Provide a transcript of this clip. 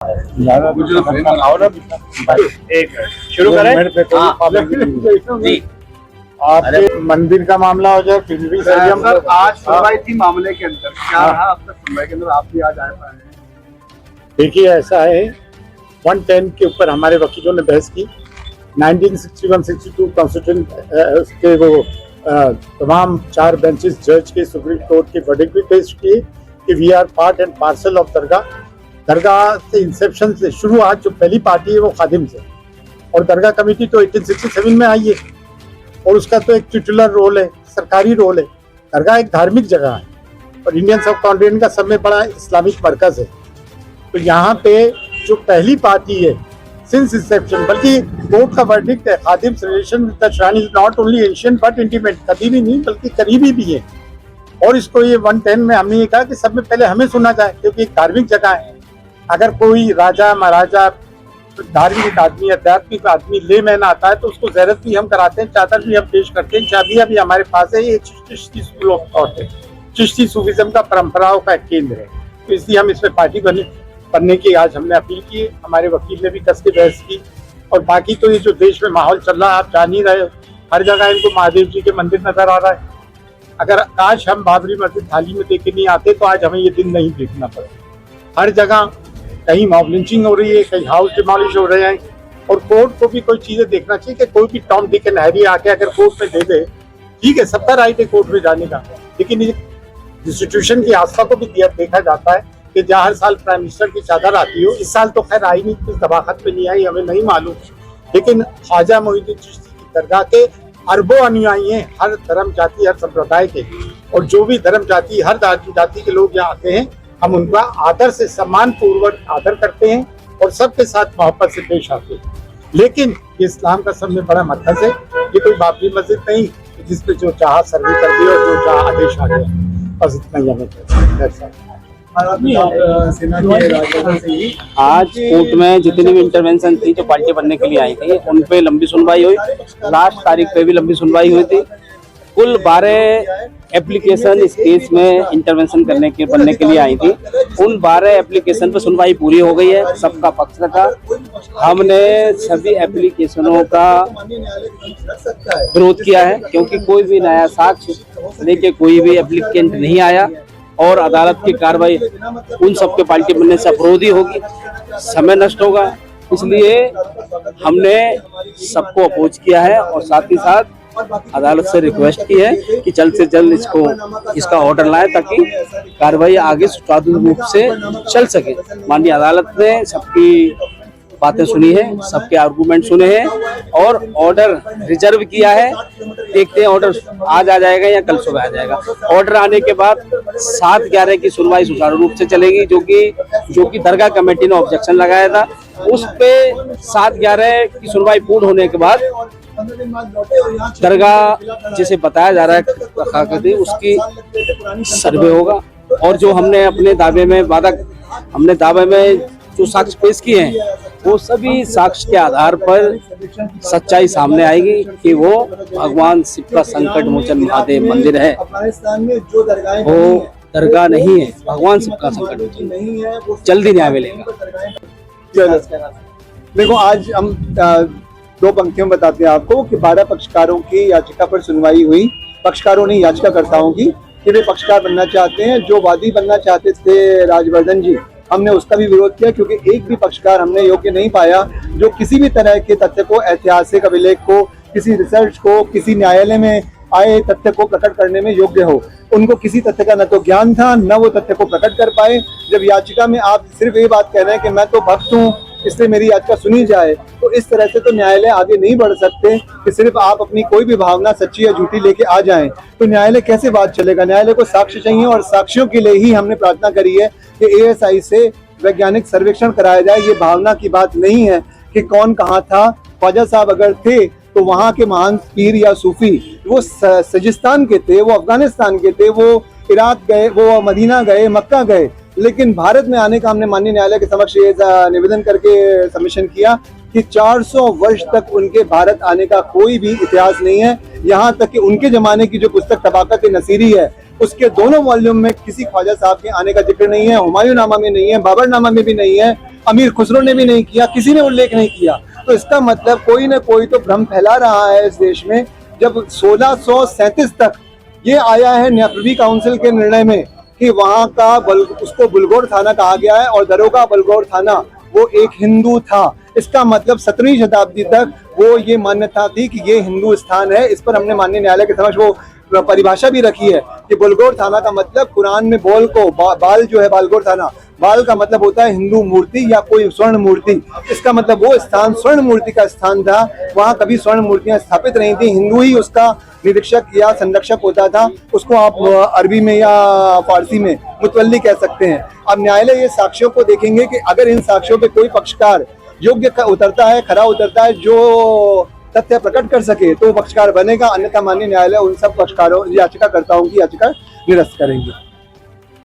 एक शुरू करें। जी आपके मंदिर का मामला हो जाए, फिर भी सर आज सुनवाई थी मामले के अंदर, क्या रहा अब तक सुनवाई के अंदर, आप भी आज आए पाए हैं? देखिए, ऐसा है 110 के ऊपर हमारे वकीलों ने बहस की। 1961-62 कॉन्स्टिट्यूशन के वो तमाम 4 बेंचेस जज के सुप्रीम कोर्ट के वर्डिक्ट भी पेश किए कि we are part and parcel of dargah से इंसेप्शन से शुरुआत जो पहली पार्टी है वो खादिम से, और दरगाह कमेटी तो 1867 में आई है और उसका तो एक ट्यूटुलर रोल है, सरकारी रोल है। दरगाह एक धार्मिक जगह है और इंडियन सब कॉन्टिनेंट का सब में बड़ा इस्लामिक मरकज है। तो यहाँ पे जो पहली पार्टी है सिंस इंसेप्शन, बल्कि कोर्ट का वर्डिक्ट है khadim relation with the shrine is not only ancient but intimate, कदीमी नहीं बल्कि करीबी भी है। और इसको ये 110 में हमने ये कहा कि सब में पहले हमें सुना जाए, क्योंकि एक धार्मिक जगह है। अगर कोई राजा महाराजा धार्मिक आदमी आध्यात्मिक आदमी लेमैन आता है तो उसको ज़ियारत भी हम कराते हैं, चादर भी हम पेश करते हैं, चाबियाँ भी हमारे पास है। ये चिश्ती स्कूल ऑफ थॉट है, चिश्ती सूफिज्म का परंपराओं का एक केंद्र है। तो इसलिए हम इसमें पार्टी बनने की आज हमने अपील की। हमारे वकील ने भी कस के बहस की। और बाकी तो ये जो देश में माहौल चल रहा है आप जान ही रहे हो, हर जगह इनको महादेव जी के मंदिर नजर आ रहा है। अगर आज हम बाबरी मस्जिद थाली में देख के नहीं आते तो आज हमें ये दिन नहीं देखना पड़े। हर जगह कहीं मॉब लिंचिंग हो रही है, कहीं हाउस डिमोलिश हो रहे हैं। और कोर्ट को भी कोई चीजें देखना चाहिए कि कोई भी टॉम डिक एंड हैरी आके अगर कोर्ट में दे दे, ठीक है, सबका राइट है कोर्ट में जाने का, लेकिन इंस्टीट्यूशन की आस्था को भी देखा जाता है कि जहाँ हर साल प्राइम मिनिस्टर की चादर आती हो। इस साल तो खैर आई नहीं, किस दबाखत पे नहीं आई हमें नहीं मालूम, लेकिन ख्वाजा मोइनुद्दीन चिश्ती की दरगाह के अरबों अनुयायी हैं, हर धर्म जाति हर संप्रदाय के। और जो भी धर्म जाति हर जाति के लोग यहाँ आते हैं, हम उनका आदर से सम्मान पूर्वक आदर करते हैं और सबके साथ मोहब्बत से पेश आते हैं। लेकिन ये इस्लाम का सब में बड़ा मरकज है, ये कोई बाबरी मस्जिद नहीं जिसपे जो चाह सर्वे कर दिया और जो चाह आदेश आ गया। बस इतना ही हमें आज कोर्ट में जितनी भी इंटरवेंशन थी जो पार्टी बनने के लिए आई थी उन पे लंबी सुनवाई हुई। लास्ट तारीख पे भी लंबी सुनवाई हुई थी। कुल 12 एप्लीकेशन इस केस में इंटरवेंशन बनने के लिए आई थी। उन 12 एप्लीकेशन पर सुनवाई पूरी हो गई है, सबका पक्ष रखा। हमने सभी एप्लीकेशनों का विरोध किया है, क्योंकि कोई भी नया साक्ष्य लेके कोई भी एप्लीकेंट नहीं आया और अदालत की कार्रवाई उन सबके पार्टी बनने से अवरोधी होगी, समय नष्ट होगा। इसलिए हमने सबको अपोज किया है और साथ ही साथ अदालत से रिक्वेस्ट की है कि जल्द से जल्द इसका ऑर्डर लाए ताकि कार्रवाई आगे सुचारू रूप से चल सके। माननीय अदालत ने सबकी बातें सुनी है, सबके आर्गूमेंट सुने हैं और ऑर्डर रिजर्व किया है। देखते हैं ऑर्डर आज आ जाएगा या कल सुबह आ जाएगा। ऑर्डर आने के बाद 7/11 की सुनवाई सुचारू रूप से चलेगी, जो कि दरगाह कमेटी ने ऑब्जेक्शन लगाया था। उस पे 7/11 की सुनवाई पूर्ण होने के बाद दरगाह जिसे बताया जा रहा है उसकी सर्वे होगा। और जो हमने अपने दावे में जो साक्ष्य पेश किए हैं वो सभी साक्ष्य के आधार पर सच्चाई सामने आएगी कि वो भगवान शिव का संकट मोचन महादेव मंदिर है, वो दरगाह नहीं है। भगवान शिव का संकट मोचन जल्दी न्याय मिलेगा। देखो, आज हम 2 पंक्तियों में बताते हैं आपको कि 12 पक्षकारों की याचिका पर सुनवाई हुई। पक्षकारों ने याचिकाकर्ताओं की कि वे पक्षकार बनना चाहते हैं। जो वादी बनना चाहते थे राजवर्धन जी, हमने उसका भी विरोध किया, क्योंकि एक भी पक्षकार हमने योग्य नहीं पाया जो किसी भी तरह के तथ्य को, ऐतिहासिक अभिलेख को, किसी रिसर्च को, किसी न्यायालय में आए तथ्य को प्रकट करने में योग्य हो। उनको किसी तथ्य का न तो ज्ञान था, न वो तथ्य को प्रकट कर पाए। जब याचिका में आप सिर्फ ये बात कह रहे हैं कि मैं तो भक्त हूँ इसलिए मेरी याचिका सुनी जाए, तो इस तरह से तो न्यायालय आगे नहीं बढ़ सकते कि सिर्फ आप अपनी कोई भी भावना सच्ची या झूठी लेके आ जाएं। तो न्यायालय कैसे बात चलेगा? न्यायालय को साक्ष्य चाहिए और साक्ष्यों के लिए ही हमने प्रार्थना करी है कि ASI से वैज्ञानिक सर्वेक्षण कराया जाए। ये भावना की बात नहीं है कि कौन कहाँ था। ख्वाजा साहब अगर थे तो वहाँ के महान पीर या सूफी वो सजिस्तान के थे, वो अफगानिस्तान के थे, वो इराक गए, वो मदीना गए, मक्का गए। लेकिन भारत में आने का हमने माननीय न्यायालय के समक्ष ये निवेदन करके सबमिशन किया कि 400 वर्ष तक उनके भारत आने का कोई भी इतिहास नहीं है। यहाँ तक कि उनके जमाने की जो पुस्तक तबाकत नसीरी है उसके दोनों वॉल्यूम में किसी ख्वाजा साहब के आने का जिक्र नहीं है, हुमायूं नामा में नहीं है, बाबर नामा में भी नहीं है। अमीर खुसरो ने भी नहीं किया, किसी ने उल्लेख नहीं किया। तो इसका मतलब कोई ना कोई तो भ्रम फैला रहा है इस देश में। जब 1637 तक ये आया है प्रिवी काउंसिल के निर्णय में कि वहाँ का उसको बुलगोर थाना कहा गया है और दरोगा बुलगोर थाना वो एक हिंदू था। इसका मतलब 17वीं शताब्दी तक वो ये मान्यता थी कि ये हिंदू स्थान है। इस पर हमने माननीय न्यायालय के समक्ष वो परिभाषा भी रखी है कि बुलगोर थाना का मतलब कुरान में बोल को बाल जो है बालगोर थाना, बाल का मतलब होता है हिंदू मूर्ति या कोई स्वर्ण मूर्ति। इसका मतलब वो स्थान स्वर्ण मूर्ति का स्थान था, वहाँ कभी स्वर्ण मूर्तियां स्थापित नहीं थी, हिंदू ही उसका निरीक्षक या संरक्षक होता था। उसको आप अरबी में या फारसी में मुतवल्ली कह सकते हैं। अब न्यायालय ये साक्ष्यों को देखेंगे कि अगर इन साक्ष्यों पे कोई पक्षकार योग्य उतरता है, खरा उतरता है, जो तथ्य प्रकट कर सके तो पक्षकार बनेगा, अन्यथा माननीय न्यायालय उन सब पक्षकारों याचिकाकर्ताओं की याचिका निरस्त करेंगे।